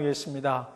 하겠습니다.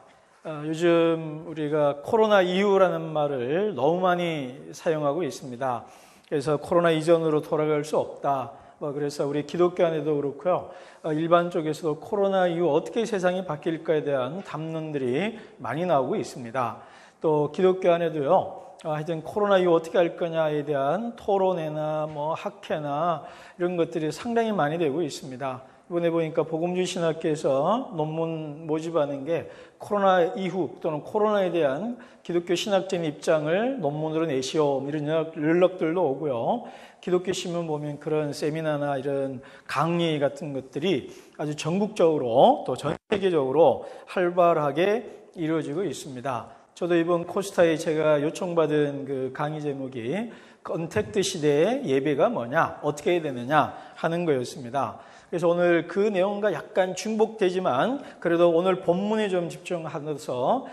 요즘 우리가 코로나 이후라는 말을 너무 많이 사용하고 있습니다. 그래서 코로나 이전으로 돌아갈 수 없다. 그래서 우리 기독교 안에도 그렇고요. 일반 쪽에서도 코로나 이후 어떻게 세상이 바뀔까에 대한 담론들이 많이 나오고 있습니다. 또 기독교 안에도요. 하여튼 코로나 이후 어떻게 할 거냐에 대한 토론회나 학회나 이런 것들이 상당히 많이 되고 있습니다. 이번에 보니까 복음주의 신학계에서 논문 모집하는 게 코로나 이후 또는 코로나에 대한 기독교 신학적인 입장을 논문으로 내시오 이런 연락들도 오고요. 기독교 신문 보면 그런 세미나나 이런 강의 같은 것들이 아주 전국적으로 또 전 세계적으로 활발하게 이루어지고 있습니다. 저도 이번 코스타에 제가 요청받은 그 강의 제목이 컨택트 시대의 예배가 뭐냐, 어떻게 해야 되느냐 하는 거였습니다. 그래서 오늘 그 내용과 약간 중복되지만 그래도 오늘 본문에 좀 집중하면서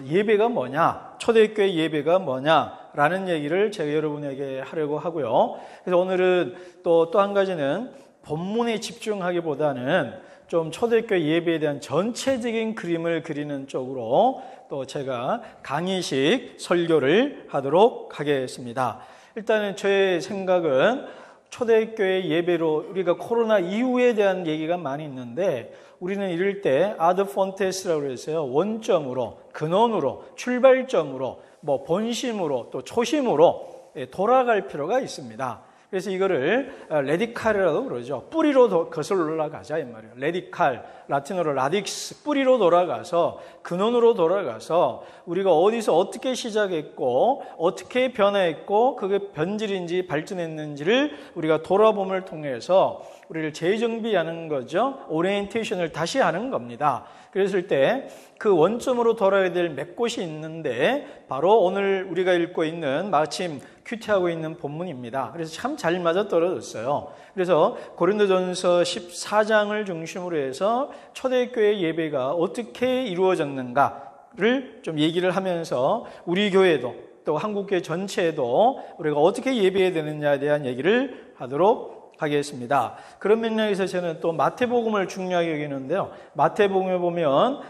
예배가 뭐냐, 초대교회 예배가 뭐냐라는 얘기를 제가 여러분에게 하려고 하고요. 그래서 오늘은 또 한 가지는 본문에 집중하기보다는 좀 초대교회 예배에 대한 전체적인 그림을 그리는 쪽으로 또 제가 강의식 설교를 하도록 하겠습니다. 일단은 저의 생각은 초대교회 예배로 우리가 코로나 이후에 대한 얘기가 많이 있는데 우리는 이럴 때 아드 폰테스라고 해서요. 원점으로, 근원으로, 출발점으로, 본심으로 또 초심으로 돌아갈 필요가 있습니다. 그래서 이거를 레디칼이라고 그러죠. 뿌리로 거슬러 올라가자 이 말이에요. 레디칼, 라틴어로 라딕스, 뿌리로 돌아가서 근원으로 돌아가서 우리가 어디서 어떻게 시작했고 어떻게 변화했고 그게 변질인지 발전했는지를 우리가 돌아봄을 통해서 우리를 재정비하는 거죠. 오리엔테이션을 다시 하는 겁니다. 그랬을 때 그 원점으로 돌아야 될 몇 곳이 있는데 바로 오늘 우리가 읽고 있는 마침 큐티하고 있는 본문입니다. 그래서 참 잘 맞아떨어졌어요. 그래서 고린도전서 14장을 중심으로 해서 초대교회 예배가 어떻게 이루어졌는가를 좀 얘기를 하면서 우리 교회도 또 한국교회 전체에도 우리가 어떻게 예배해야 되느냐에 대한 얘기를 하도록 하겠습니다. 그런 맥락에서 저는 또 마태복음을 중요하게 여기는데요. 마태복음에 보면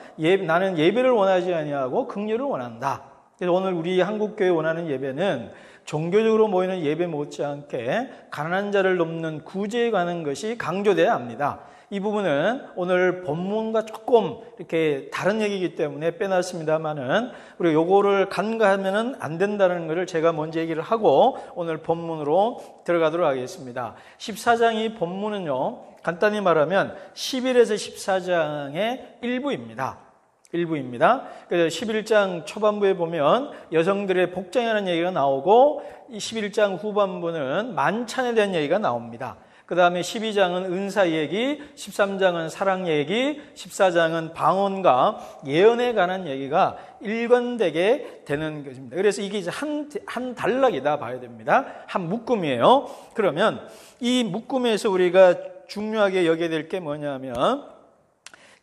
나는 예배를 원하지 아니하고 긍휼을 원한다. 그래서 오늘 우리 한국교회 원하는 예배는 종교적으로 모이는 예배 못지않게 가난한 자를 돕는 구제에 관한 것이 강조돼야 합니다. 이 부분은 오늘 본문과 조금 이렇게 다른 얘기이기 때문에 빼놨습니다만은 우리가 요거를 간과하면은 안 된다는 것을 제가 먼저 얘기를 하고 오늘 본문으로 들어가도록 하겠습니다. 14장이 본문은요, 간단히 말하면 11에서 14장의 일부입니다. 그래서 11장 초반부에 보면 여성들의 복장이라는 얘기가 나오고 11장 후반부는 만찬에 대한 얘기가 나옵니다. 그 다음에 12장은 은사 얘기, 13장은 사랑 얘기, 14장은 방언과 예언에 관한 얘기가 일관되게 되는 것입니다. 그래서 이게 이제 한 단락이다 봐야 됩니다. 한 묶음이에요. 그러면 이 묶음에서 우리가 중요하게 여겨야 될 게 뭐냐면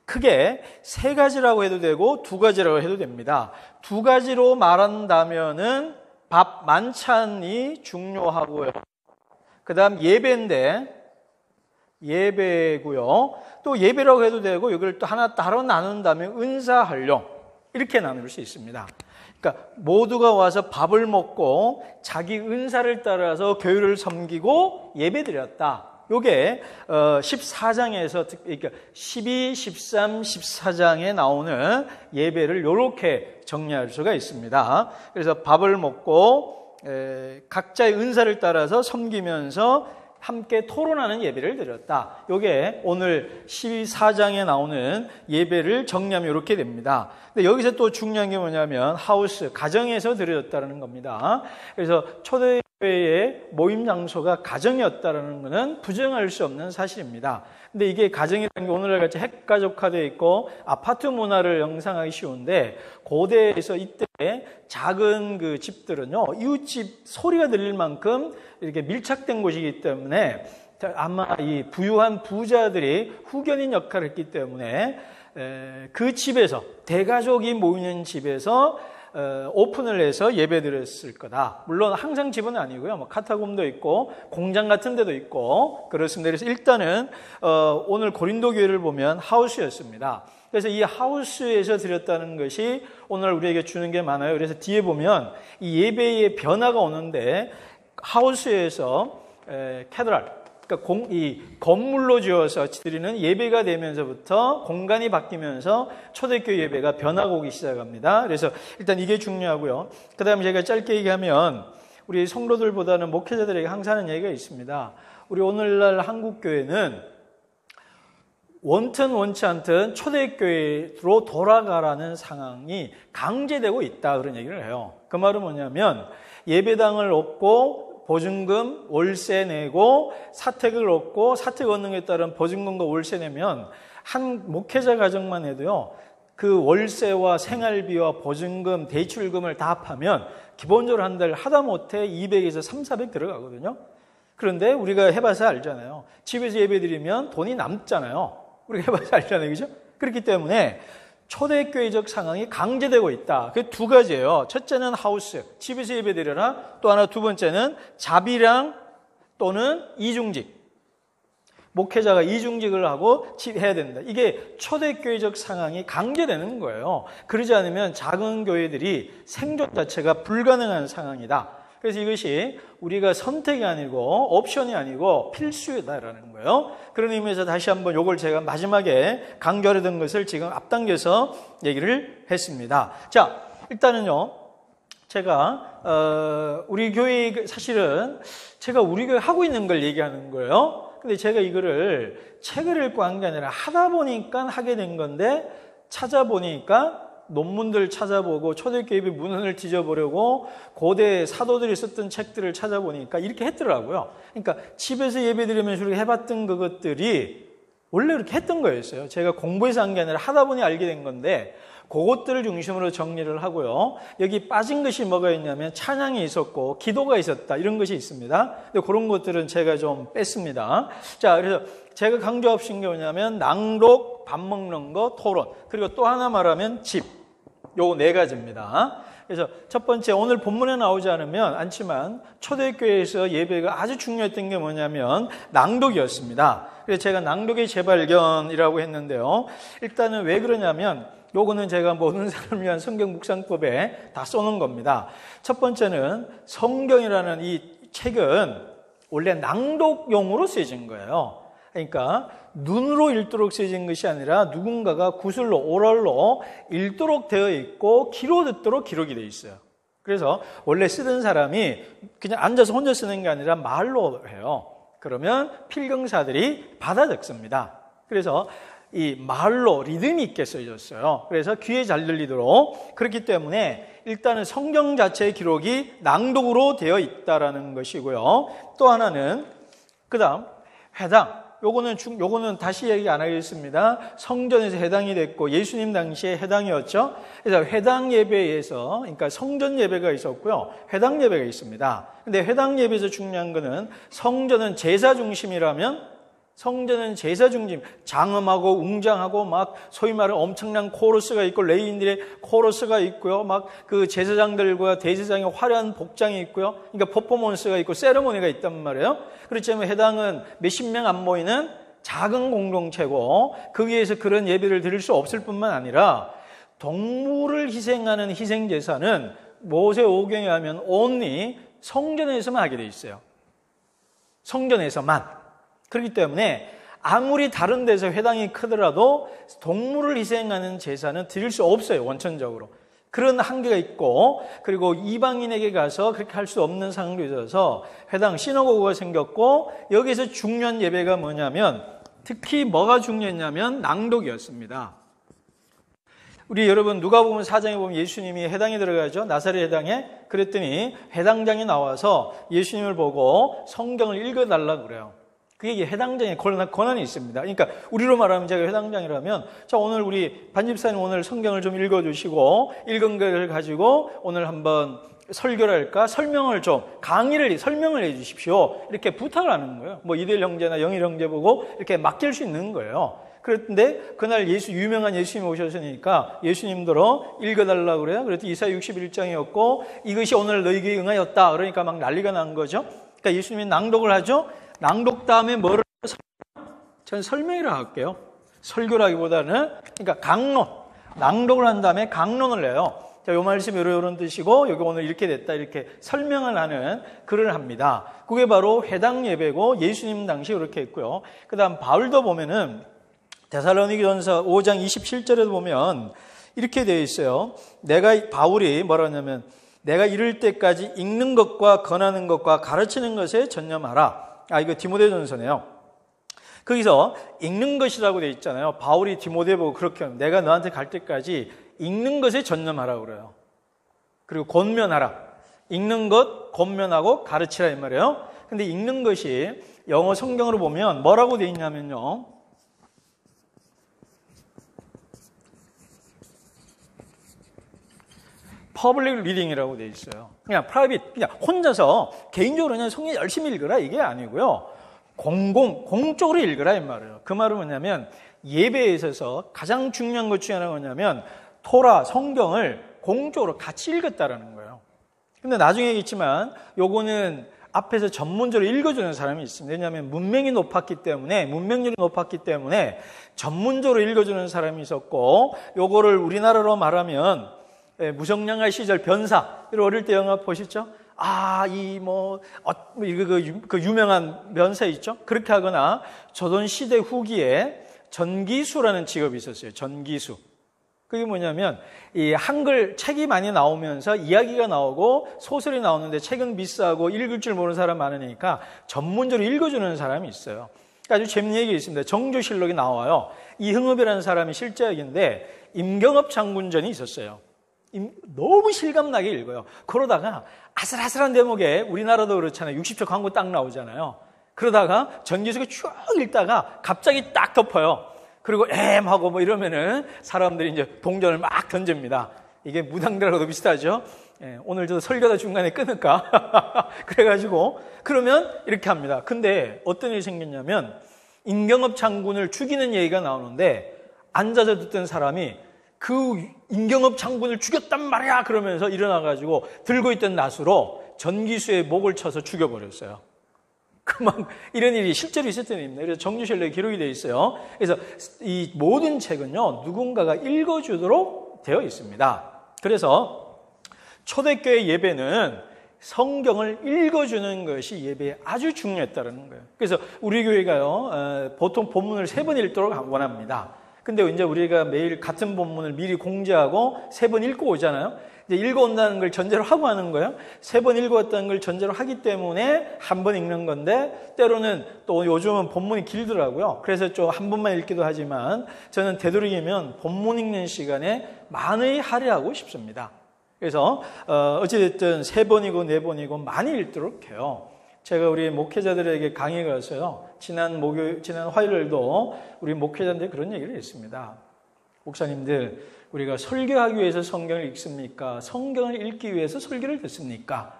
크게 세 가지라고 해도 되고 두 가지라고 해도 됩니다. 두 가지로 말한다면은 밥 만찬이 중요하고요. 그 다음 예배고요. 또 예배라고 해도 되고 이걸 또 하나 따로 나눈다면 은사활용 이렇게 나눌 수 있습니다. 그러니까 모두가 와서 밥을 먹고 자기 은사를 따라서 교회를 섬기고 예배드렸다. 요게 14장에서 그러니까 12, 13, 14장에 나오는 예배를 이렇게 정리할 수가 있습니다. 그래서 밥을 먹고 각자의 은사를 따라서 섬기면서 함께 토론하는 예배를 드렸다. 이게 오늘 14장에 나오는 예배를 정리하면 이렇게 됩니다. 근데 여기서 또 중요한 게 뭐냐면 하우스, 가정에서 드려졌다는 겁니다. 그래서 초대교회의 모임 장소가 가정이었다는 것은 부정할 수 없는 사실입니다. 근데 이게 가정이라는 게 오늘날 같이 핵가족화되어 있고 아파트 문화를 형상하기 쉬운데 고대에서 이때 작은 그 집들은요, 이웃집 소리가 들릴 만큼 이렇게 밀착된 곳이기 때문에 아마 이 부유한 부자들이 후견인 역할을 했기 때문에 그 집에서 대가족이 모이는 집에서 오픈을 해서 예배드렸을 거다. 물론 항상 집은 아니고요. 카타콤도 있고 공장 같은 데도 있고 그렇습니다. 그래서 일단은 오늘 고린도 교회를 보면 하우스였습니다. 그래서 이 하우스에서 드렸다는 것이 오늘 우리에게 주는 게 많아요. 그래서 뒤에 보면 이 예배의 변화가 오는데 하우스에서 캐드랄, 그러니까 이 건물로 지어서 드리는 예배가 되면서부터 공간이 바뀌면서 초대교회 예배가 변화가 오기 시작합니다. 그래서 일단 이게 중요하고요. 그 다음에 제가 짧게 얘기하면 우리 성도들보다는 목회자들에게 항상 하는 얘기가 있습니다. 우리 오늘날 한국교회는 원튼 원치 않든 초대교회로 돌아가라는 상황이 강제되고 있다, 그런 얘기를 해요. 그 말은 뭐냐면 예배당을 얻고 보증금, 월세 내고 사택을 얻고 사택 얻는 것에 따른 보증금과 월세 내면 한 목회자 가정만 해도요, 그 월세와 생활비와 보증금, 대출금을 다 합하면 기본적으로 한 달 하다못해 200에서 300, 400 들어가거든요. 그런데 우리가 해봐서 알잖아요. 집에서 예배드리면 돈이 남잖아요. 우리가 해봐서 알잖아요. 그죠? 그렇기 때문에 초대교회적 상황이 강제되고 있다. 그게 두 가지예요. 첫째는 하우스, 집에서 예배드려라. 또 하나, 두 번째는 자비랑 또는 이중직. 목회자가 이중직을 하고 해야 된다. 이게 초대교회적 상황이 강제되는 거예요. 그러지 않으면 작은 교회들이 생존 자체가 불가능한 상황이다. 그래서 이것이 우리가 선택이 아니고 옵션이 아니고 필수다라는 거예요. 그런 의미에서 다시 한번 이걸 제가 마지막에 강조하려던 것을 지금 앞당겨서 얘기를 했습니다. 자, 일단은요, 제가 우리 교회 사실은 제가 우리 교회 하고 있는 걸 얘기하는 거예요. 근데 제가 이거를 책을 읽고 한 게 아니라 하다 보니까 하게 된 건데, 찾아보니까 논문들 찾아보고 초대교회 문헌을 뒤져보려고 고대 사도들이 썼던 책들을 찾아보니까 이렇게 했더라고요. 그러니까 집에서 예배드리면서 우리가 해봤던 그것들이 원래 이렇게 했던 거였어요. 제가 공부해서 한 게 아니라 하다 보니 알게 된 건데, 그것들을 중심으로 정리를 하고요. 여기 빠진 것이 뭐가 있냐면 찬양이 있었고 기도가 있었다, 이런 것이 있습니다. 근데 그런 것들은 제가 좀 뺐습니다. 자, 그래서 제가 강조하고 싶은 게 뭐냐면 낭독, 밥 먹는 거, 토론, 그리고 또 하나 말하면 집. 요 네 가지입니다. 그래서 첫 번째, 오늘 본문에 나오지 않지만 초대교회에서 예배가 아주 중요했던 게 뭐냐면 낭독이었습니다. 그래서 제가 낭독의 재발견이라고 했는데요. 일단은 왜 그러냐면 요거는 제가 모든 사람을 위한 성경 묵상법에 다 써놓은 겁니다. 첫 번째는 성경이라는 이 책은 원래 낭독용으로 쓰여진 거예요. 그러니까 눈으로 읽도록 쓰여진 것이 아니라 누군가가 구술로, 오럴로 읽도록 되어 있고 귀로 듣도록 기록이 되어 있어요. 그래서 원래 쓰던 사람이 그냥 앉아서 혼자 쓰는 게 아니라 말로 해요. 그러면 필경사들이 받아 적습니다. 그래서 이 말로 리듬이 있게 써졌어요. 그래서 귀에 잘 들리도록. 그렇기 때문에 일단은 성경 자체의 기록이 낭독으로 되어 있다라는 것이고요. 또 하나는 그다음 회당. 요거는 다시 얘기 안 하겠습니다. 성전에서 회당이 됐고 예수님 당시에 회당이었죠. 그래서 회당 예배에서, 그러니까 성전 예배가 있었고요, 회당 예배가 있습니다. 근데 회당 예배에서 중요한 거는 성전은 제사 중심이라면 성전은 제사 중심, 장음하고 웅장하고 막 소위 말하는 엄청난 코러스가 있고 레위인들의 코러스가 있고요. 막 그 제사장들과 대제사장의 화려한 복장이 있고요. 그러니까 퍼포먼스가 있고 세레모니가 있단 말이에요. 그렇지만 회당은 몇십 명 안 모이는 작은 공동체고 거기에서 그런 예배를 드릴 수 없을 뿐만 아니라 동물을 희생하는 희생제사는 모세 오경에 하면 only 성전에서만 하게 돼 있어요. 성전에서만. 그렇기 때문에 아무리 다른 데서 회당이 크더라도 동물을 희생하는 제사는 드릴 수 없어요, 원천적으로. 그런 한계가 있고, 그리고 이방인에게 가서 그렇게 할 수 없는 상황도 있어서 회당 시너고그가 생겼고, 여기서 중요한 예배가 뭐냐면, 특히 뭐가 중요했냐면 낭독이었습니다. 우리 여러분 누가복음 4장에 보면 예수님이 회당에 들어가죠. 나사렛 회당에. 그랬더니 회당장이 나와서 예수님을 보고 성경을 읽어달라고 그래요. 그게 해당장에 권한이 있습니다. 그러니까 우리로 말하면 제가 해당장이라면, 자, 오늘 우리 반집사님 오늘 성경을 좀 읽어주시고 읽은 것을 가지고 오늘 한번 설교랄까 설명을 좀 설명을 해주십시오. 이렇게 부탁을 하는 거예요. 뭐 이대일 형제나 영일 형제 보고 이렇게 맡길 수 있는 거예요. 그런데 그날 유명한 예수님이 오셨으니까 예수님더러 읽어달라고 그래요. 그랬더니 이사야 61장이었고 이것이 오늘 너희에게 응하였다. 그러니까 막 난리가 난 거죠. 그러니까 예수님이 낭독을 하죠. 낭독 다음에 뭐를 전 설명이라 할게요. 설교라기보다는 그러니까 강론, 낭독을 한 다음에 강론을 내요. 자, 요 말씀이 이런 뜻이고 여기 오늘 이렇게 됐다 이렇게 설명을 하는 글을 합니다. 그게 바로 회당 예배고 예수님 당시 이렇게 했고요. 그다음 바울도 보면은 데살로니가전서 5장 27절에도 보면 이렇게 되어 있어요. 바울이 뭐라 하냐면 내가 이를 때까지 읽는 것과 권하는 것과 가르치는 것에 전념하라. 이거 디모데전서네요. 거기서 읽는 것이라고 되어 있잖아요. 바울이 디모데 보고 그렇게 하면 내가 너한테 갈 때까지 읽는 것에 전념하라고 그래요. 그리고 권면하라. 읽는 것, 권면하고 가르치라 이 말이에요. 근데 읽는 것이 영어 성경으로 보면 뭐라고 되어 있냐면요. 퍼블릭 리딩이라고 되어 있어요. 그냥 프라이빗, 그냥 혼자서 개인적으로 그냥 성경 열심히 읽으라 이게 아니고요. 공적으로 읽으라 이 말이에요. 그 말은 뭐냐면 예배에 있어서 가장 중요한 것 중에 하나가 뭐냐면 토라, 성경을 공적으로 같이 읽었다라는 거예요. 근데 나중에 있지만 요거는 앞에서 전문적으로 읽어주는 사람이 있습니다. 왜냐하면 문명률이 높았기 때문에 전문적으로 읽어주는 사람이 있었고 요거를 우리나라로 말하면 무성량화 시절 변사, 어릴 때 영화 보셨죠? 그 유명한 변사 있죠? 그렇게 하거나 조선 시대 후기에 전기수라는 직업이 있었어요. 전기수. 그게 뭐냐면 이 한글 책이 많이 나오면서 이야기가 나오고 소설이 나오는데 책은 비싸고 읽을 줄 모르는 사람 많으니까 전문적으로 읽어주는 사람이 있어요. 아주 재밌는 얘기 있습니다. 정조실록에 나와요. 이흥업이라는 사람이 실제역인데 임경업 장군전이 있었어요. 너무 실감나게 읽어요. 그러다가 아슬아슬한 대목에 우리나라도 그렇잖아요. 60초 광고 딱 나오잖아요. 그러다가 전기수가 쭉 읽다가 갑자기 딱 덮어요. 그리고 하고 뭐 이러면은 사람들이 이제 동전을 막 던집니다. 이게 무당들하고도 비슷하죠. 오늘 저 설교다 중간에 끊을까? 그래가지고 그러면 이렇게 합니다. 근데 어떤 일이 생겼냐면 임경업 장군을 죽이는 얘기가 나오는데 앉아서 듣던 사람이 그 임경업 장군을 죽였단 말이야 그러면서 일어나가지고 들고 있던 낫으로 전기수의 목을 쳐서 죽여버렸어요. 이런 일이 실제로 있었던 일입니다. 그래서 정조실록에 기록이 되어 있어요. 그래서 이 모든 책은요 누군가가 읽어주도록 되어 있습니다. 그래서 초대교회 예배는 성경을 읽어주는 것이 예배에 아주 중요했다는 거예요. 그래서 우리 교회가요 보통 본문을 3번 읽도록 원합니다. 근데 이제 우리가 매일 같은 본문을 미리 공지하고 3번 읽고 오잖아요. 이제 읽어온다는 걸 전제로 하고 하는 거예요. 3번 읽어왔다는 걸 전제로 하기 때문에 한 번 읽는 건데 때로는 또 요즘은 본문이 길더라고요. 그래서 좀 한 번만 읽기도 하지만 저는 되도록이면 본문 읽는 시간에 많이 할애하고 싶습니다. 그래서 어찌됐든 3번이고 4번이고 많이 읽도록 해요. 제가 우리 목회자들에게 강의 가서요. 지난 화요일도 우리 목회자들한테 그런 얘기를 했습니다. 목사님들, 우리가 설교하기 위해서 성경을 읽습니까? 성경을 읽기 위해서 설교를 듣습니까?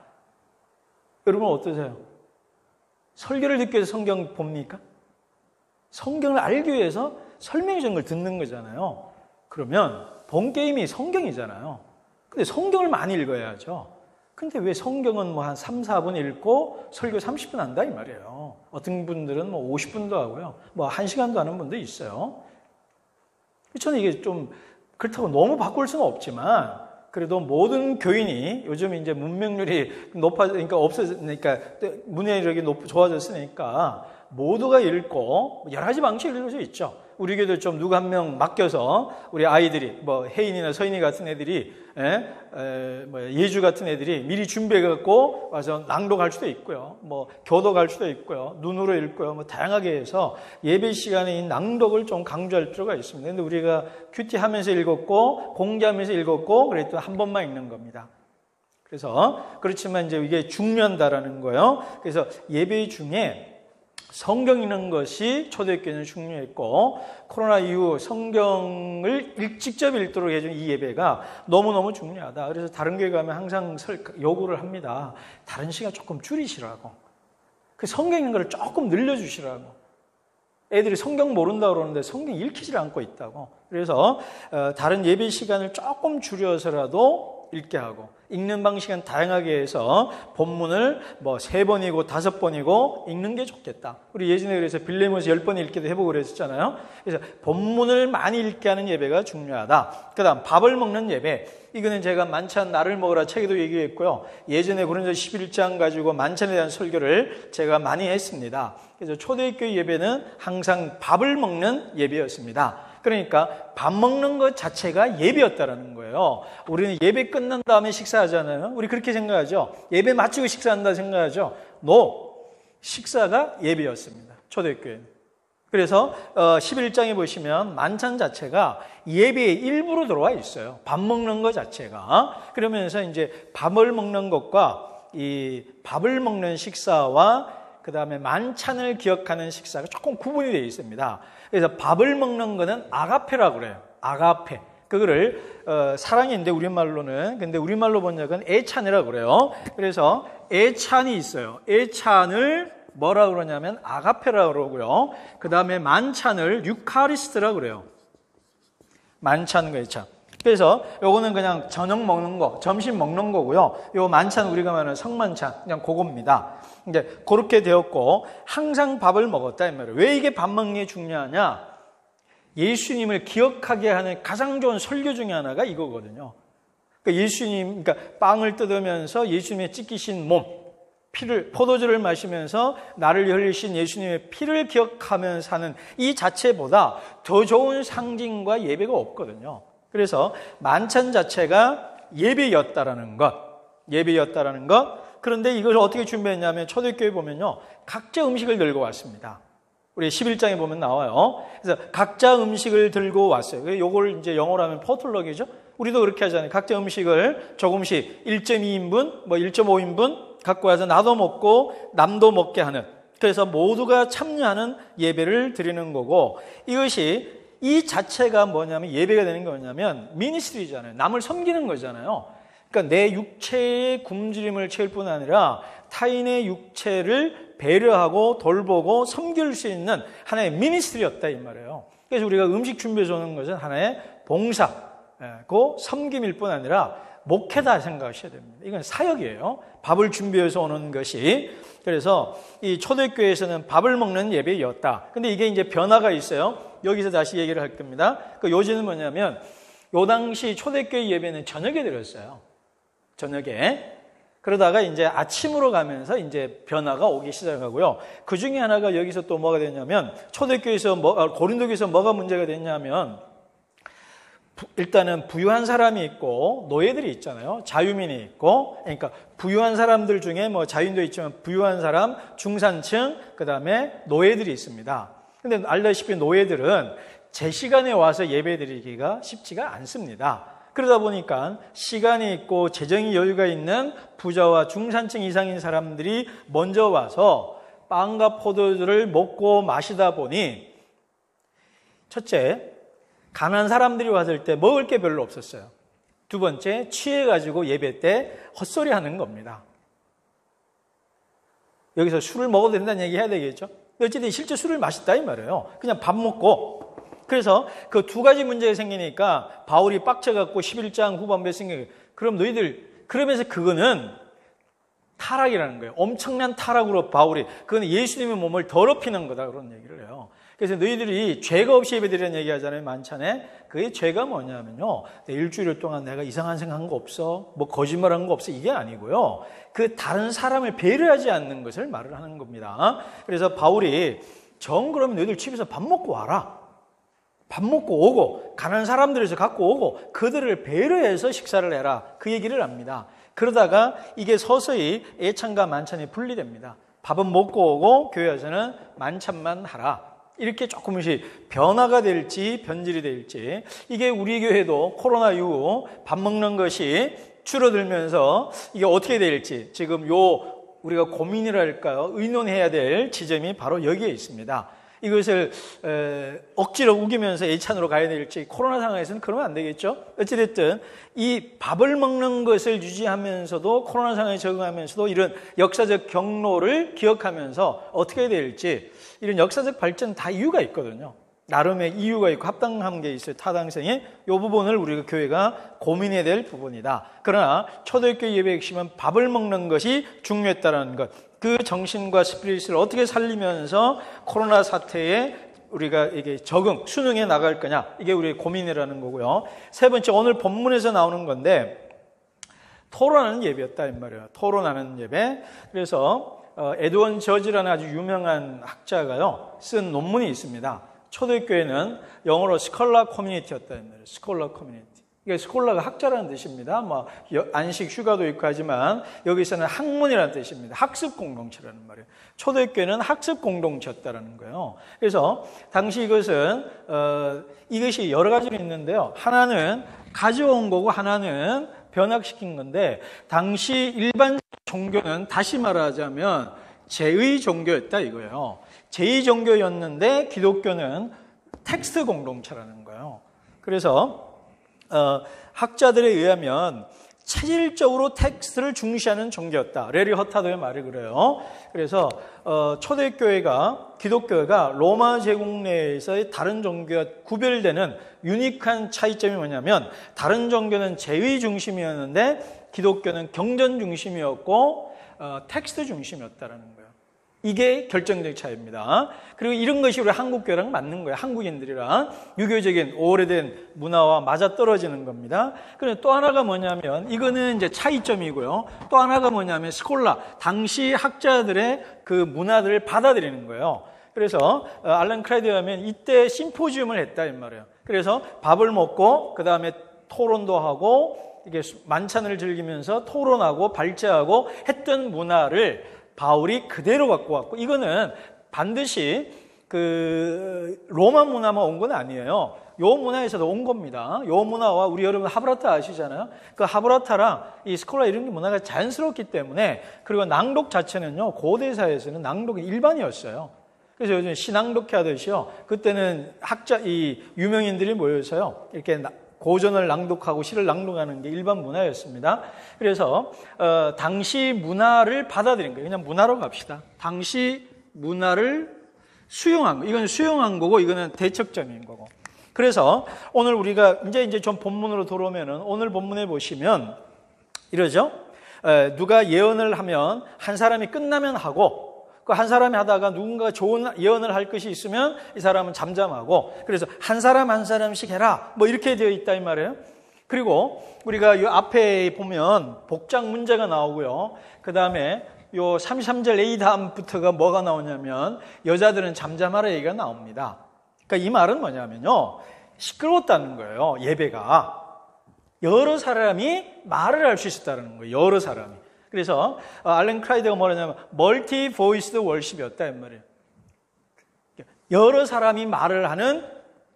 여러분 어떠세요? 설교를 듣기 위해서 성경 봅니까? 성경을 알기 위해서 설명해 주는 걸 듣는 거잖아요. 그러면 본 게임이 성경이잖아요. 근데 성경을 많이 읽어야죠. 근데 왜 성경은 뭐 한 3, 4분 읽고 설교 30분 한다 이 말이에요. 어떤 분들은 뭐 50분도 하고요. 뭐 1시간도 하는 분도 있어요. 저는 이게 좀 그렇다고 너무 바꿀 수는 없지만 그래도 모든 교인이 요즘 이제 문명률이 높아지니까 문해력이 좋아졌으니까 모두가 읽고 여러 가지 방식으로 읽을 수 있죠. 우리 교회도 좀 누구 한 명 맡겨서 우리 아이들이 뭐 혜인이나 서인이 같은 애들이 예주 같은 애들이 미리 준비해갖고 와서 낭독할 수도 있고요. 뭐 교도갈 수도 있고요. 눈으로 읽고요. 뭐 다양하게 해서 예배 시간에 이 낭독을 좀 강조할 필요가 있습니다. 근데 우리가 큐티하면서 읽었고 공개하면서 읽었고 그랬더니 한 번만 읽는 겁니다. 그래서 그렇지만 이제 이게 중요하다라는 거예요. 그래서 예배 중에 성경 읽는 것이 초대교회는 중요했고 코로나 이후 성경을 직접 읽도록 해준 이 예배가 너무너무 중요하다. 그래서 다른 교회 가면 항상 요구를 합니다. 다른 시간 조금 줄이시라고. 그 성경 읽는 걸 조금 늘려주시라고. 애들이 성경 모른다고 그러는데 성경 읽히질 않고 있다고. 그래서 다른 예배 시간을 조금 줄여서라도 읽게 하고, 읽는 방식은 다양하게 해서 본문을 뭐 3번이고 5번이고 읽는 게 좋겠다. 우리 예전에 그래서 빌레몬서 10번 읽기도 해보고 그랬었잖아요. 그래서 본문을 많이 읽게 하는 예배가 중요하다. 그 다음 밥을 먹는 예배. 이거는 제가 만찬 나를 먹으라 책에도 얘기했고요. 예전에 고린도서 11장 가지고 만찬에 대한 설교를 제가 많이 했습니다. 그래서 초대교회 예배는 항상 밥을 먹는 예배였습니다. 그러니까 밥 먹는 것 자체가 예배였다라는 거예요. 우리는 예배 끝난 다음에 식사하잖아요. 우리 그렇게 생각하죠. 예배 마치고 식사한다 생각하죠. 식사가 예배였습니다. 초대교회는. 그래서 11장에 보시면 만찬 자체가 예배의 일부로 들어와 있어요. 밥 먹는 것 자체가. 그러면서 이제 밥을 먹는 것과 이 밥을 먹는 식사와 그 다음에 만찬을 기억하는 식사가 조금 구분이 되어 있습니다. 그래서 밥을 먹는 거는 아가페라고 그래요. 아가페. 그거를 사랑인데 우리말로는, 근데 우리말로 번역은 애찬이라고 그래요. 그래서 애찬이 있어요. 애찬을 뭐라고 그러냐면 아가페라고 그러고요. 그 다음에 만찬을 유카리스트라고 그래요. 만찬과 애찬. 그래서 요거는 그냥 저녁 먹는 거, 점심 먹는 거고요. 요 만찬 우리가 말하는 성만찬, 그냥 그겁니다. 이제 그렇게 되었고 항상 밥을 먹었다 이 말이에요. 왜 이게 밥 먹는 게 중요하냐? 예수님을 기억하게 하는 가장 좋은 설교 중에 하나가 이거거든요. 그러니까 예수님, 그러니까 빵을 뜯으면서 예수님의 찢기신 몸, 피를, 포도주를 마시면서 나를 흘리신 예수님의 피를 기억하면서 사는 이 자체보다 더 좋은 상징과 예배가 없거든요. 그래서 만찬 자체가 예배였다라는 것. 그런데 이걸 어떻게 준비했냐면 초대교회 보면요. 각자 음식을 들고 왔습니다. 우리 11장에 보면 나와요. 그래서 각자 음식을 들고 왔어요. 이걸 이제 영어로 하면 포틀럭이죠. 우리도 그렇게 하잖아요. 각자 음식을 조금씩 1.2인분, 뭐 1.5인분 갖고 와서 나도 먹고 남도 먹게 하는. 그래서 모두가 참여하는 예배를 드리는 거고 이것이 이 자체가 뭐냐면 예배가 되는 게 뭐냐면 미니스트리잖아요. 남을 섬기는 거잖아요. 그러니까 내 육체의 굶주림을 채울 뿐 아니라 타인의 육체를 배려하고 돌보고 섬길 수 있는 하나의 미니스트리였다 이 말이에요. 그래서 우리가 음식 준비해서 오는 것은 하나의 봉사고 섬김일 뿐 아니라 목회다 생각하셔야 됩니다. 이건 사역이에요. 밥을 준비해서 오는 것이. 그래서 이 초대교회에서는 밥을 먹는 예배였다. 근데 이게 이제 변화가 있어요. 여기서 다시 얘기를 할 겁니다. 그 요지는 뭐냐면 요 당시 초대교회 예배는 저녁에 드렸어요. 저녁에. 그러다가 이제 아침으로 가면서 이제 변화가 오기 시작하고요. 그 중에 하나가 여기서 또 뭐가 되냐면 초대교회에서 고린도교에서 뭐가 문제가 됐냐면 일단은 부유한 사람이 있고 노예들이 있잖아요. 자유민이 있고 그러니까 부유한 사람들 중에 뭐 자유인도 있지만 부유한 사람, 중산층, 그다음에 노예들이 있습니다. 근데 알다시피 노예들은 제 시간에 와서 예배드리기가 쉽지가 않습니다. 그러다 보니까 시간이 있고 재정이 여유가 있는 부자와 중산층 이상인 사람들이 먼저 와서 빵과 포도주를 먹고 마시다 보니 첫째, 가난한 사람들이 왔을 때 먹을 게 별로 없었어요. 두 번째, 취해가지고 예배 때 헛소리 하는 겁니다. 여기서 술을 먹어도 된다는 얘기 해야 되겠죠? 어쨌든 실제 술을 마셨다 이 말이에요. 그냥 밥 먹고. 그래서 그 두 가지 문제가 생기니까 바울이 빡쳐갖고 11장 후반부에 생겨요. 그럼 너희들, 그러면서 그거는 타락이라는 거예요. 엄청난 타락으로 바울이, 그건 예수님의 몸을 더럽히는 거다 그런 얘기를 해요. 그래서 너희들이 죄가 없이 예배드리라는 얘기 하잖아요, 만찬에. 그게 죄가 뭐냐면요. 일주일 동안 내가 이상한 생각한 거 없어? 뭐 거짓말한 거 없어? 이게 아니고요. 그 다른 사람을 배려하지 않는 것을 말을 하는 겁니다. 그래서 바울이 그러면 너희들 집에서 밥 먹고 와라. 밥 먹고 오고, 가난한 사람들에서 갖고 오고, 그들을 배려해서 식사를 해라. 그 얘기를 합니다. 그러다가 이게 서서히 애찬과 만찬이 분리됩니다. 밥은 먹고 오고, 교회에서는 만찬만 하라. 이렇게 조금씩 변화가 될지 변질이 될지. 이게 우리 교회도 코로나 이후 밥 먹는 것이 줄어들면서 이게 어떻게 될지 지금 우리가 고민이랄까요? 의논해야 될 지점이 바로 여기에 있습니다. 이것을 억지로 우기면서 애찬으로 가야 될지 코로나 상황에서는 그러면 안 되겠죠. 어찌됐든 이 밥을 먹는 것을 유지하면서도 코로나 상황에 적응하면서도 이런 역사적 경로를 기억하면서 어떻게 해야 될지 이런 역사적 발전 다 이유가 있거든요. 나름의 이유가 있고 합당한 게 있어요. 타당성이. 이 부분을 우리가 교회가 고민해야 될 부분이다. 그러나 초대교회 예배의 핵심은 밥을 먹는 것이 중요했다는 것. 그 정신과 스피릿을 어떻게 살리면서 코로나 사태에 우리가 이게 순응해 나갈 거냐. 이게 우리의 고민이라는 거고요. 세 번째, 오늘 본문에서 나오는 건데 토론하는 예배였다 이 말이에요. 토론하는 예배. 그래서 에드원 저지라는 아주 유명한 학자가요 쓴 논문이 있습니다. 초대교회는 영어로 스콜라 커뮤니티였다 이 말이에요. 스콜라 커뮤니티. 이게 스콜라가 학자라는 뜻입니다. 뭐 안식 휴가도 있고 하지만 여기서는 학문이라는 뜻입니다. 학습 공동체라는 말이에요. 초대교회는 학습 공동체였다라는 거예요. 그래서 당시 이것이 여러 가지로 있는데요. 하나는 가져온 거고 하나는 변학시킨 건데 당시 일반 종교는 다시 말하자면 제의 종교였다 이거예요. 제의 종교였는데 기독교는 텍스트 공동체라는 거예요. 그래서 학자들에 의하면 체질적으로 텍스트를 중시하는 종교였다. 레리 허타도의 말이 그래요. 그래서 초대교회가 기독교가 로마 제국 내에서의 다른 종교와 구별되는 유니크한 차이점이 뭐냐면 다른 종교는 제의 중심이었는데 기독교는 경전 중심이었고 텍스트 중심이었다라는 거예요. 이게 결정적 차이입니다. 그리고 이런 것이 우리 한국교회랑 맞는 거예요. 한국인들이랑 유교적인 오래된 문화와 맞아떨어지는 겁니다. 그런데 또 하나가 뭐냐면 이거는 이제 차이점이고요. 또 하나가 뭐냐면 스콜라, 당시 학자들의 그 문화들을 받아들이는 거예요. 그래서 알렌 크라이드에 하면 이때 심포지움을 했다 이 말이에요. 그래서 밥을 먹고 그 다음에 토론도 하고 이게 만찬을 즐기면서 토론하고 발제하고 했던 문화를 바울이 그대로 갖고 왔고 이거는 반드시 그 로마 문화만 온 건 아니에요. 요 문화에서도 온 겁니다. 요 문화와 우리 여러분 하브라타 아시잖아요. 그 하브라타랑 이 스콜라 이런 게 문화가 자연스럽기 때문에 그리고 낭독 자체는요 고대 사회에서는 낭독이 일반이었어요. 그래서 요즘 시낭독회 하듯이요. 그때는 이 유명인들이 모여서요 이렇게 고전을 낭독하고 시를 낭독하는 게 일반 문화였습니다. 그래서 당시 문화를 받아들인 거예요. 그냥 문화로 갑시다. 당시 문화를 수용한 거. 이건 수용한 거고 이거는 대척점인 거고. 그래서 오늘 우리가 이제 좀 본문으로 돌아오면은 오늘 본문에 보시면 이러죠. 누가 예언을 하면 한 사람이 끝나면 하고 그 한 사람이 하다가 누군가 좋은 예언을 할 것이 있으면 이 사람은 잠잠하고 그래서 한 사람 한 사람씩 해라 뭐 이렇게 되어 있다 이 말이에요. 그리고 우리가 이 앞에 보면 복장 문제가 나오고요. 그 다음에 요 33절 A 다음부터가 뭐가 나오냐면 여자들은 잠잠하라 얘기가 나옵니다. 그러니까 이 말은 뭐냐면요. 시끄러웠다는 거예요. 예배가. 여러 사람이 말을 할 수 있었다는 거예요. 여러 사람이. 그래서 알렌 크라이드가 뭐라냐면 멀티 보이스드 월십이었다 이 말이에요. 여러 사람이 말을 하는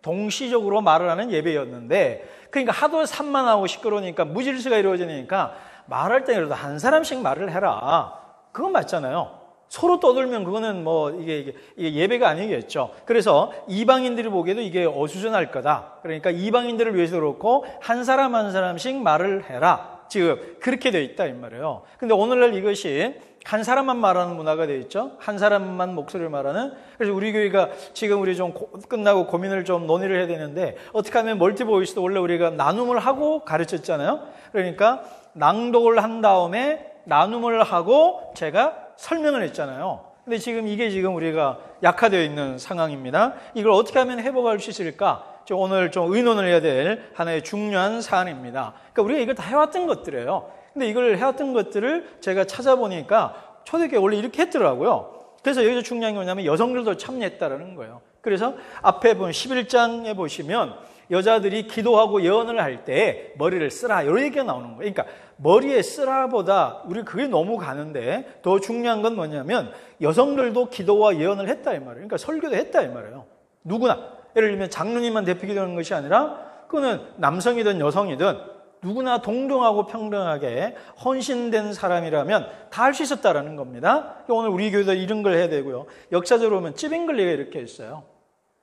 동시적으로 말을 하는 예배였는데 그러니까 하도 산만하고 시끄러우니까 무질서가 이루어지니까 말할 때라도 한 사람씩 말을 해라. 그건 맞잖아요. 서로 떠들면 그거는 뭐 이게 예배가 아니겠죠. 그래서 이방인들이 보기에도 이게 어수선할 거다. 그러니까 이방인들을 위해서 그렇고 한 사람 한 사람씩 말을 해라. 지금 그렇게 되어 있다 이 말이에요. 근데 오늘날 이것이 한 사람만 말하는 문화가 되어 있죠. 한 사람만 목소리를 말하는. 그래서 우리 교회가 지금 우리 좀 끝나고 고민을 좀 논의를 해야 되는데 어떻게 하면 멀티보이스도 원래 우리가 나눔을 하고 가르쳤잖아요. 그러니까 낭독을 한 다음에 나눔을 하고 제가 설명을 했잖아요. 근데 지금 이게 지금 우리가 약화되어 있는 상황입니다. 이걸 어떻게 하면 회복할 수 있을까? 오늘 좀 의논을 해야 될 하나의 중요한 사안입니다. 그러니까 우리가 이걸 다 해왔던 것들이에요. 근데 이걸 해왔던 것들을 제가 찾아보니까 초대교회 원래 이렇게 했더라고요. 그래서 여기서 중요한 게 뭐냐면 여성들도 참여했다라는 거예요. 그래서 앞에 보면 11장에 보시면 여자들이 기도하고 예언을 할 때 머리를 쓰라 이런 얘기가 나오는 거예요. 그러니까 머리에 쓰라보다 우리 그게 너무 가는데 더 중요한 건 뭐냐면 여성들도 기도와 예언을 했다 이 말이에요. 그러니까 설교도 했다 이 말이에요. 누구나. 예를 들면 장로님만 대표 기도하는 것이 아니라 그거는 남성이든 여성이든 누구나 동등하고 평등하게 헌신된 사람이라면 다 할 수 있었다라는 겁니다. 오늘 우리 교회도 이런 걸 해야 되고요. 역사적으로 보면 찌빙글리가 이렇게 했어요.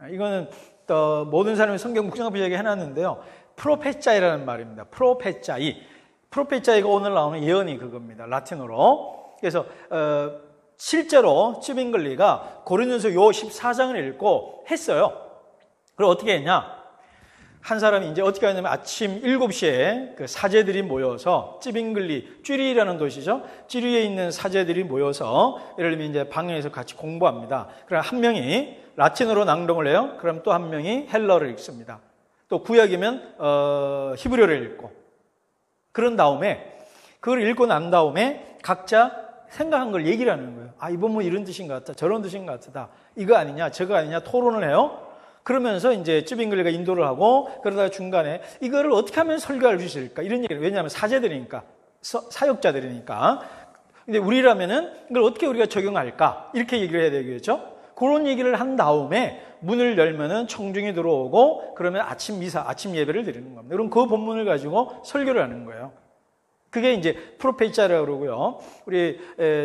이거는 모든 사람이 성경 묵상 앞에 얘기해놨는데요. 프로페짜이라는 말입니다. 프로페짜이가 오늘 나오는 예언이 그겁니다. 라틴어로. 그래서 실제로 찌빙글리가 고린도서 요 14장을 읽고 했어요. 그걸 어떻게 했냐? 한 사람이 이제 어떻게 하냐면 아침 7시에 그 사제들이 모여서 찌빙글리, 쥐리라는 도시죠. 쥐리에 있는 사제들이 모여서 예를 들면 이제 방에서 같이 공부합니다. 그럼 한 명이 라틴어로 낭독을 해요. 그럼 또 한 명이 헬러를 읽습니다. 또 구약이면 히브리어를 읽고. 그런 다음에 그걸 읽고 난 다음에 각자 생각한 걸 얘기를 하는 거예요. 아, 이번 뭐 이런 뜻인 것 같다. 저런 뜻인 것 같다. 이거 아니냐, 저거 아니냐 토론을 해요. 그러면서 이제 쯔빙글리가 인도를 하고 그러다가 중간에 이거를 어떻게 하면 설교할 수 있을까? 이런 얘기를, 왜냐하면 사제들이니까, 사역자들이니까. 근데 우리라면은 이걸 어떻게 우리가 적용할까? 이렇게 얘기를 해야 되겠죠? 그런 얘기를 한 다음에 문을 열면은 청중이 들어오고 그러면 아침 미사, 아침 예배를 드리는 겁니다. 그럼 그 본문을 가지고 설교를 하는 거예요. 그게 이제 프로페이자라고 그러고요. 우리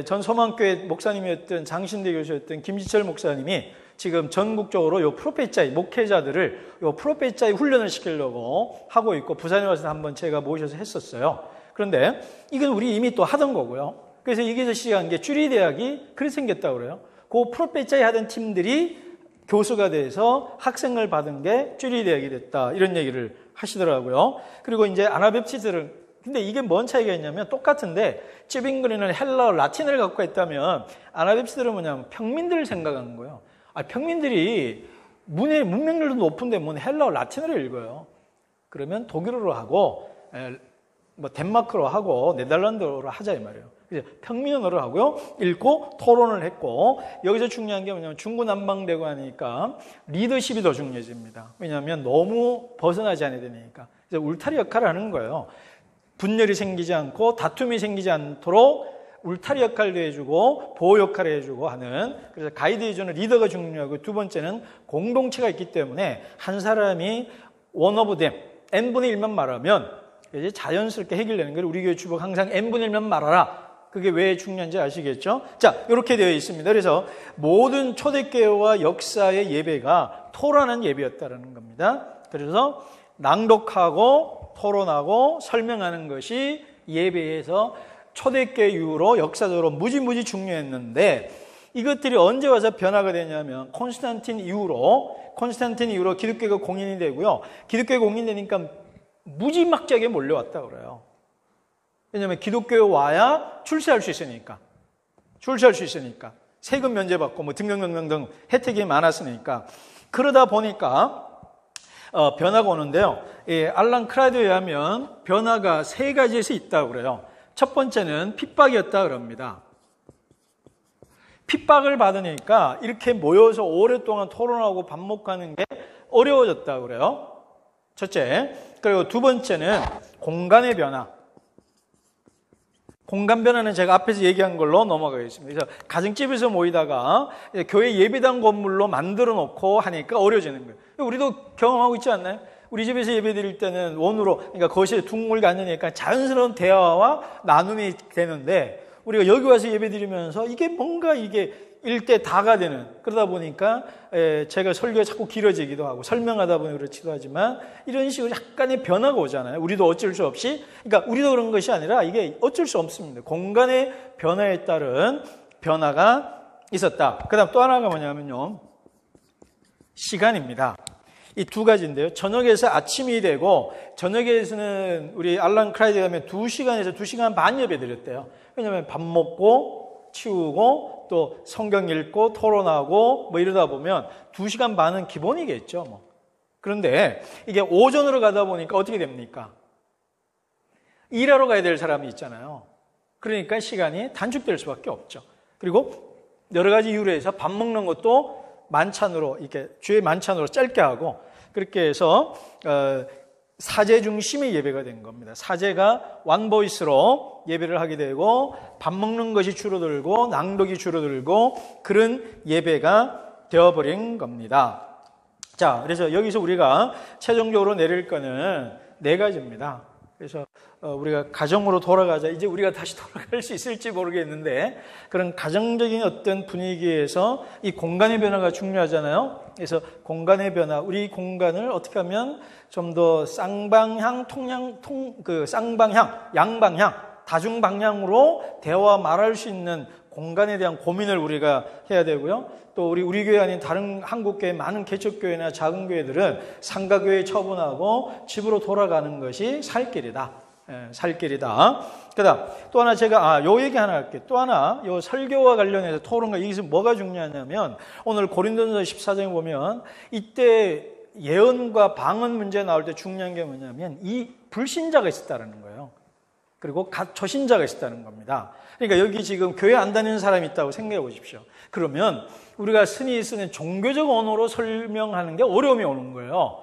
전 소망교회 목사님이었던 장신대 교수였던 김지철 목사님이 지금 전국적으로 요 프로페이자의 목회자들을 요 프로페이자의 훈련을 시키려고 하고 있고 부산에 와서 한번 제가 모셔서 했었어요. 그런데 이건 우리 이미 또 하던 거고요. 그래서 여기서 시작한 게 쭈리 대학이 그렇게 생겼다고 그래요. 그 프로페이자에 하던 팀들이 교수가 돼서 학생을 받은 게 쭈리 대학이 됐다. 이런 얘기를 하시더라고요. 그리고 이제 아나베프티스트를, 근데 이게 뭔 차이가 있냐면 똑같은데 쯔빙글리는 헬러, 라틴어를 갖고 있다면 아나베프티스트는 뭐냐면 평민들을 생각하는 거예요. 아, 평민들이 문명률도 높은데 뭔 헬러, 라틴어를 읽어요. 그러면 독일어로 하고 뭐 덴마크로 하고 네덜란드어로 하자 이 말이에요. 그래서 평민어로 하고요. 읽고 토론을 했고, 여기서 중요한 게 뭐냐면 중구난방되고 하니까 리더십이 더 중요해집니다. 왜냐하면 너무 벗어나지 않아야 되니까. 그래서 울타리 역할을 하는 거예요. 분열이 생기지 않고 다툼이 생기지 않도록 울타리 역할도 해주고 보호 역할을 해주고 하는, 그래서 가이드 해주는 리더가 중요하고, 두 번째는 공동체가 있기 때문에 한 사람이 one of them, n분의 1만 말하면 이제 자연스럽게 해결되는 거예요. 우리 교회 주복 항상 n분의 1만 말하라. 그게 왜 중요한지 아시겠죠? 자, 이렇게 되어 있습니다. 그래서 모든 초대교회와 역사의 예배가 토론하는 예배였다는 겁니다. 그래서 낭독하고 토론하고 설명하는 것이 예배에서 초대교회 이후로 역사적으로 무지무지 중요했는데, 이것들이 언제 와서 변화가 되냐면 콘스탄틴 이후로 기독교가 공인이 되고요. 기독교가 공인되니까 무지막지하게 몰려왔다고 그래요. 왜냐하면 기독교에 와야 출세할 수 있으니까. 세금 면제받고 뭐 등등등등 혜택이 많았으니까. 그러다 보니까 변화가 오는데요. 알란 크라이드에 의하면 변화가 세 가지에서 있다고 그래요. 첫 번째는 핍박이었다 그럽니다. 핍박을 받으니까 이렇게 모여서 오랫동안 토론하고 반목하는 게 어려워졌다고 그래요. 첫째. 그리고 두 번째는 공간의 변화. 공간 변화는 제가 앞에서 얘기한 걸로 넘어가겠습니다. 그래서 가정집에서 모이다가 교회 예배당 건물로 만들어 놓고 하니까 어려워지는 거예요. 우리도 경험하고 있지 않나요? 우리 집에서 예배 드릴 때는 원으로, 그러니까 거실에 둥글게 앉으니까 자연스러운 대화와 나눔이 되는데, 우리가 여기 와서 예배 드리면서 이게 뭔가 이게 일대 다가 되는, 그러다 보니까 제가 설교가 자꾸 길어지기도 하고 설명하다 보니 그렇기도 하지만 이런 식으로 약간의 변화가 오잖아요. 우리도 어쩔 수 없이, 그러니까 우리도 그런 것이 아니라 이게 어쩔 수 없습니다. 공간의 변화에 따른 변화가 있었다. 그 다음 또 하나가 뭐냐면요, 시간입니다. 이 두 가지인데요. 저녁에서 아침이 되고, 저녁에서는 우리 알란 크라이드에 가면 2시간에서 2시간 반 예배 드렸대요. 왜냐하면 밥 먹고 치우고 또 성경 읽고 토론하고 뭐 이러다 보면 2시간 반은 기본이겠죠. 뭐. 그런데 이게 오전으로 가다 보니까 어떻게 됩니까? 일하러 가야 될 사람이 있잖아요. 그러니까 시간이 단축될 수밖에 없죠. 그리고 여러 가지 이유로 해서 밥 먹는 것도 만찬으로, 이렇게 주의 만찬으로 짧게 하고, 그렇게 해서 사제 중심의 예배가 된 겁니다. 사제가 원보이스로 예배를 하게 되고, 밥 먹는 것이 줄어들고 낭독이 줄어들고 그런 예배가 되어버린 겁니다. 자, 그래서 여기서 우리가 최종적으로 내릴 거는 네 가지입니다. 그래서 우리가 가정으로 돌아가자. 이제 우리가 다시 돌아갈 수 있을지 모르겠는데, 그런 가정적인 어떤 분위기에서 이 공간의 변화가 중요하잖아요. 그래서 공간의 변화, 우리 공간을 어떻게 하면 좀 더 쌍방향, 쌍방향, 양방향, 다중방향으로 대화 말할 수 있는 공간에 대한 고민을 우리가 해야 되고요. 또 우리 교회 아닌 다른 한국교회 많은 개척교회나 작은 교회들은 상가교회 처분하고 집으로 돌아가는 것이 살 길이다. 살 길이다. 그다음 또 하나 제가 요 얘기 하나 할게요. 또 하나 요 설교와 관련해서 토론과 여기서 뭐가 중요하냐면 오늘 고린도전서 14장에 보면 이때 예언과 방언 문제 나올 때 중요한 게 뭐냐면 이 불신자가 있었다는 거예요. 그리고 초신자가 있었다는 겁니다. 그러니까 여기 지금 교회 안 다니는 사람이 있다고 생각해 보십시오. 그러면 우리가 흔히 쓰는 종교적 언어로 설명하는 게 어려움이 오는 거예요.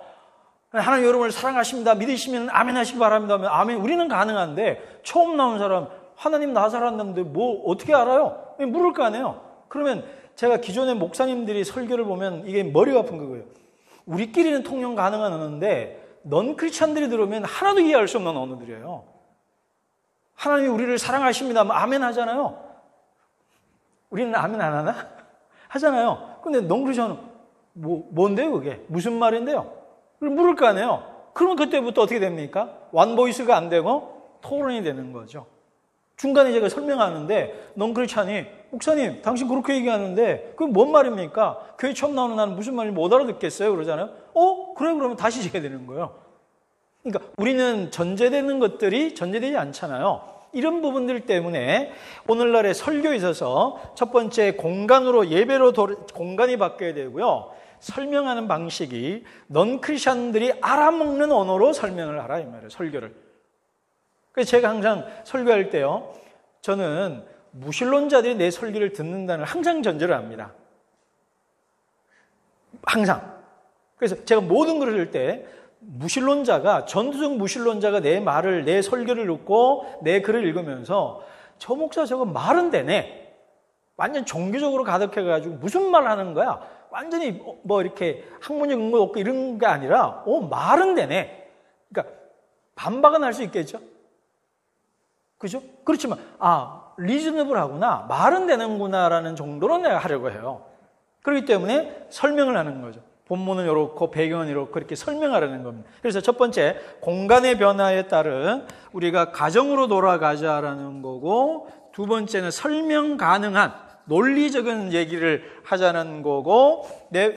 하나님 여러분을 사랑하십니다. 믿으시면 아멘 하시기 바랍니다. 아멘. 우리는 가능한데 처음 나온 사람 하나님 나 사랑한다는데 뭐 어떻게 알아요? 물을 거 아니에요. 그러면 제가 기존의 목사님들이 설교를 보면 이게 머리가 아픈 거예요. 우리끼리는 통용 가능한 언어인데 넌 크리스찬들이 들으면 하나도 이해할 수 없는 언어들이에요. 하나님이 우리를 사랑하십니다. 아멘 하잖아요. 우리는 아멘 안 하나? 하잖아요. 근데 넌 크리스찬은 뭔데요 그게? 무슨 말인데요? 물을 거 아니에요. 그러면 그때부터 어떻게 됩니까? 원보이스가 안 되고 토론이 되는 거죠. 중간에 제가 설명하는데 넌 크리스찬이 목사님 당신 그렇게 얘기하는데 그게 뭔 말입니까? 교회 처음 나오는 나는 무슨 말인지 못 알아듣겠어요? 그러잖아요. 그래 그러면 다시 제가 되는 거예요. 그러니까 우리는 전제되는 것들이 전제되지 않잖아요. 이런 부분들 때문에 오늘날의 설교에 있어서 첫 번째 공간으로 예배로 공간이 바뀌어야 되고요. 설명하는 방식이 넌 크리스찬들이 알아먹는 언어로 설명을 하라 이 말이에요. 설교를. 그래서 제가 항상 설교할 때요. 저는 무신론자들이 내 설교를 듣는다는 항상 전제를 합니다. 항상. 그래서 제가 모든 글을 읽을 때 무신론자가 전투적 무신론자가 내 말을 내 설교를 듣고 내 글을 읽으면서 저 목사 저거 말은 되네. 완전 종교적으로 가득해가지고 무슨 말 하는 거야? 완전히 뭐 이렇게 학문적 근거 없고 이런 게 아니라 말은 되네. 그러니까 반박은 할 수 있겠죠. 그죠? 그렇지만 리즈너블하구나. 말은 되는구나라는 정도로 내가 하려고 해요. 그렇기 때문에 설명을 하는 거죠. 본문은 이렇고 배경은 이렇고 이렇게 설명하라는 겁니다. 그래서 첫 번째 공간의 변화에 따른 우리가 가정으로 돌아가자라는 거고 두 번째는 설명 가능한 논리적인 얘기를 하자는 거고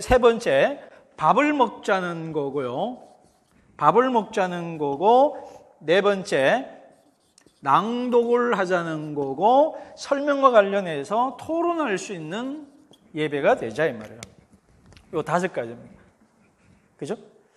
세 번째 밥을 먹자는 거고요. 밥을 먹자는 거고 네 번째 낭독을 하자는 거고 설명과 관련해서 토론할 수 있는 예배가 되자 이 말이에요. 요 5가지입니다. 그죠?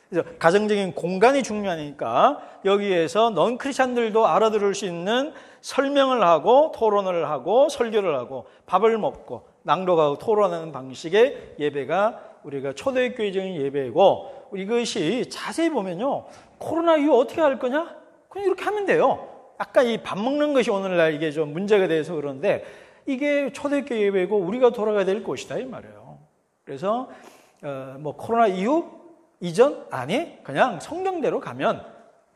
그래서 가정적인 공간이 중요하니까 여기에서 넌 크리스찬들도 알아들을 수 있는 설명을 하고 토론을 하고 설교를 하고 밥을 먹고 낭독하고 토론하는 방식의 예배가 우리가 초대교회적인 예배고 이것이 자세히 보면요. 코로나 이후 어떻게 할 거냐? 그냥 이렇게 하면 돼요. 아까 이 밥 먹는 것이 오늘날 이게 좀 문제가 돼서 그런데 이게 초대교회 예배고 우리가 돌아가야 될 곳이다 이 말이에요. 그래서 뭐 코로나 이후 이전 아니 그냥 성경대로 가면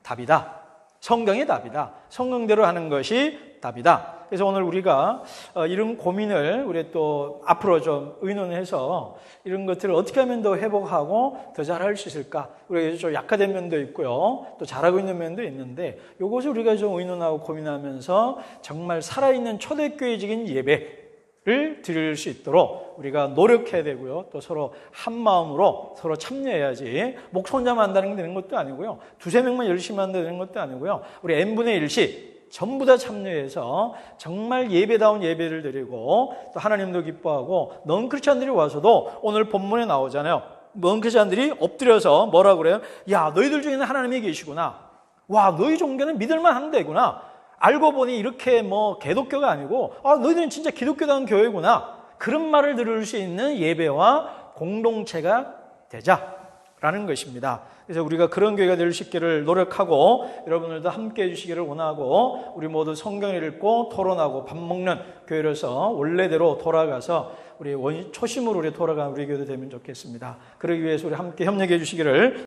답이다. 성경이 답이다. 성경대로 하는 것이 답이다. 그래서 오늘 우리가 이런 고민을 우리 또 앞으로 좀 의논해서 이런 것들을 어떻게 하면 더 회복하고 더 잘할 수 있을까? 우리가 좀 약화된 면도 있고요. 또 잘하고 있는 면도 있는데 이것을 우리가 좀 의논하고 고민하면서 정말 살아있는 초대교회적인 예배를 드릴 수 있도록 우리가 노력해야 되고요. 또 서로 한 마음으로 서로 참여해야지 목사 혼자만 한다는 게 되는 것도 아니고요. 2-3명만 열심히 한다는 것도 아니고요. 우리 n분의 1씩 전부 다 참여해서 정말 예배다운 예배를 드리고 또 하나님도 기뻐하고 넌 크리스찬들이 와서도 오늘 본문에 나오잖아요. 넌 크리스찬들이 엎드려서 뭐라고 그래요? 야 너희들 중에는 하나님이 계시구나. 와 너희 종교는 믿을만 한데구나. 알고 보니 이렇게 뭐 개독교가 아니고 너희들은 진짜 기독교다운 교회구나. 그런 말을 들을 수 있는 예배와 공동체가 되자라는 것입니다. 그래서 우리가 그런 교회가 될 수 있기를 노력하고 여러분들도 함께 해주시기를 원하고 우리 모두 성경을 읽고 토론하고 밥 먹는 교회로서 원래대로 돌아가서 우리 초심으로 우리 돌아가는 우리 교회도 되면 좋겠습니다. 그러기 위해서 우리 함께 협력해 주시기를